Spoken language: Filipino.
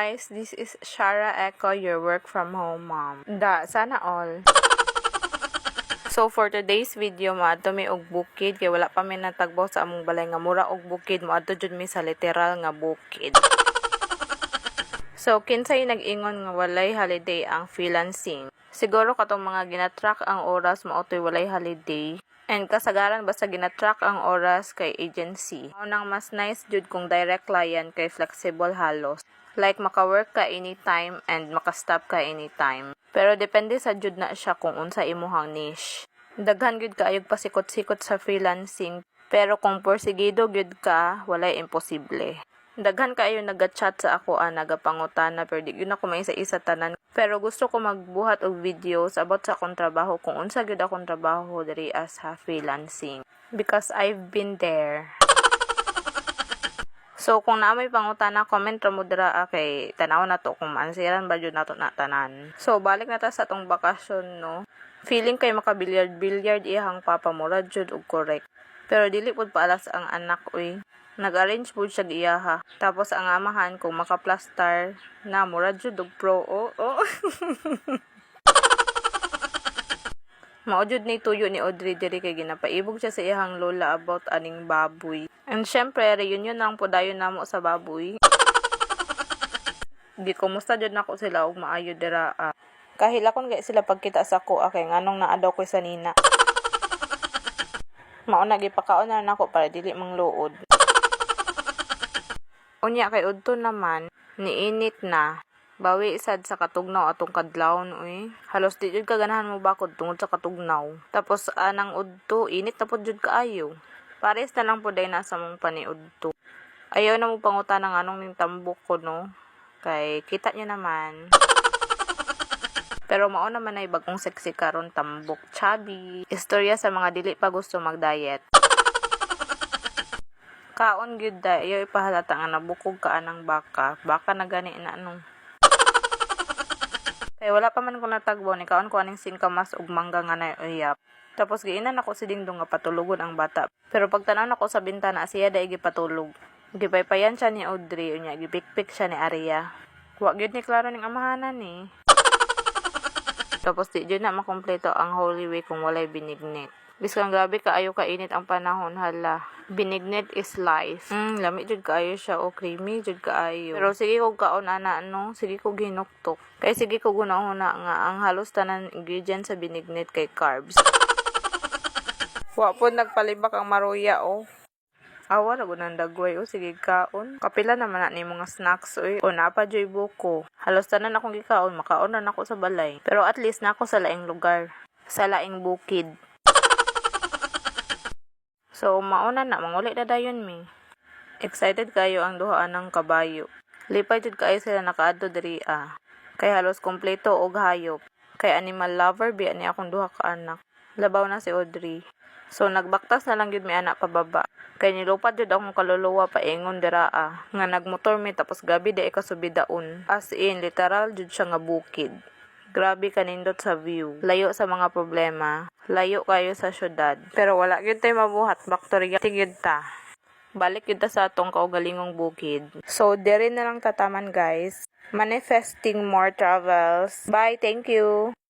guys, this is Shara Echo, your work from home mom. Sana all. So for today's video, maadto mi og bukid kay wala pa mi natagbaw sa among balay nga mura og bukid, maadto jud mi sa literal nga bukid. So kinsay nag-ingon nga walay holiday ang freelancing? Siguro katong mga ginatrack ang oras mao toy walay holiday. And kasagaran basta ginatrack ang oras kay agency. Mao nang mas nice jud kung direct client kay flexible halos. Like maka-work ka anytime and maka-stop ka anytime. Pero depende sa jud na siya kung unsa imuhang niche. Daghan gyud kaayog pasikot-sikot sa freelancing, pero kung porsigido gyud ka, walay imposible. Daghan kaayo naga-chat sa ako nagapangutana pero di gyud ako maisa-isa tanan. Pero gusto ko magbuhat og videos about sa akong trabaho kung unsa gyud akong trabaho diri as freelancing because I've been there. So kung naa may pangutana, comment ra mo dira kay tanaw na to kung maansiran ba jud nato na tanan. So balik na ta sa atong bakasyon no. Feeling kay makabilyard iyang papa mo ra jud og correct. Pero dili pud paalas ang anak uy. Nag-arrange pud siya iyaha. Tapos ang amahan kung maka-plaster na mura jud og pro. Mao jud ni tuyo ni Audrey diri kay ginapaibog siya sa iyang lola about aning baboy. And syempre reunion lang pud dayon namo sa baboy. Di kumusta jud nako sila og maayo dira. Kahilakon kay sila pagkita sa ko kay nganong naa daw ko sa nina. Mao na gipakaon na nako para dili mangluod. Unya kay udto naman, niinit na. Bawi sad sa katugnaw atong kadlawon uy. Halos di jud kaganahan mo bakod tungod sa katugnaw. Tapos anang udto, init na pud jud kaayo. Pares na lang pud ay nasa mong paniudto. Ayaw na mo pangutan ng anong ning tambok ko no. Kay kita niyo naman. Pero mao naman ay bagong sexy karon tambok chubby. Istorya sa mga dili pa gusto mag-diet. Kaon gyud da, ayaw ipahalata nga nabukog ka anang baka. Baka na gani na ano. Kaya wala pa man ko natagbo ni kaon ko aning singkamas ug mangga nga nauyap. Tapos giinan ako si Dingdong nga patulugon ang bata. Pero pagtanaw nako sa bintana siya dai gipatulog. Gipaypayan siya ni Audrey unya gipikpik siya ni Aria. Wa gyud ni klaro ning amahanan ni. Tapos di jud na makompleto ang Holy Week kung walay binignit. Biskang grabe kaayo kainit ang panahon hala. Binignit is life. Lami jud kaayo siya o creamy jud kaayo. Pero sige kog kaon ana no, sige kog hinuktok. Kay sige kog una nga ang halos tanan ingredient sa binignit kay carbs. Wa po nagpalibak ang maruya o. Awa na gunang dagway o sige kaon. Kapila naman na ni mga snacks o napa joy buko. Halos tanan akong gikaon, makaon na nako sa balay. Pero at least nako sa laing lugar, sa laing bukid. So mauna na manguli na dayon mi. Excited kayo ang duhaan ng kabayo. Lipay jud kaayo sila nakaadto diri Kay halos kompleto og hayop. Kay animal lover biya ni akong duha ka anak. Labaw na si Audrey. So nagbaktas na lang gyud mi anak pababa. Kay nilupad jud akong kaluluwa paingon dira nga nagmotor mi tapos gabi dai kasubidaon. As in literal jud siya nga bukid. Grabe kanindot sa view. Layo sa mga problema. Layo kayo sa syudad. Pero wala gyud tay mabuhat. Back to reality gyud ta. Balik gyud ta sa atong kaugalingong bukid. So diri na lang tataman guys. Manifesting more travels. Bye, thank you.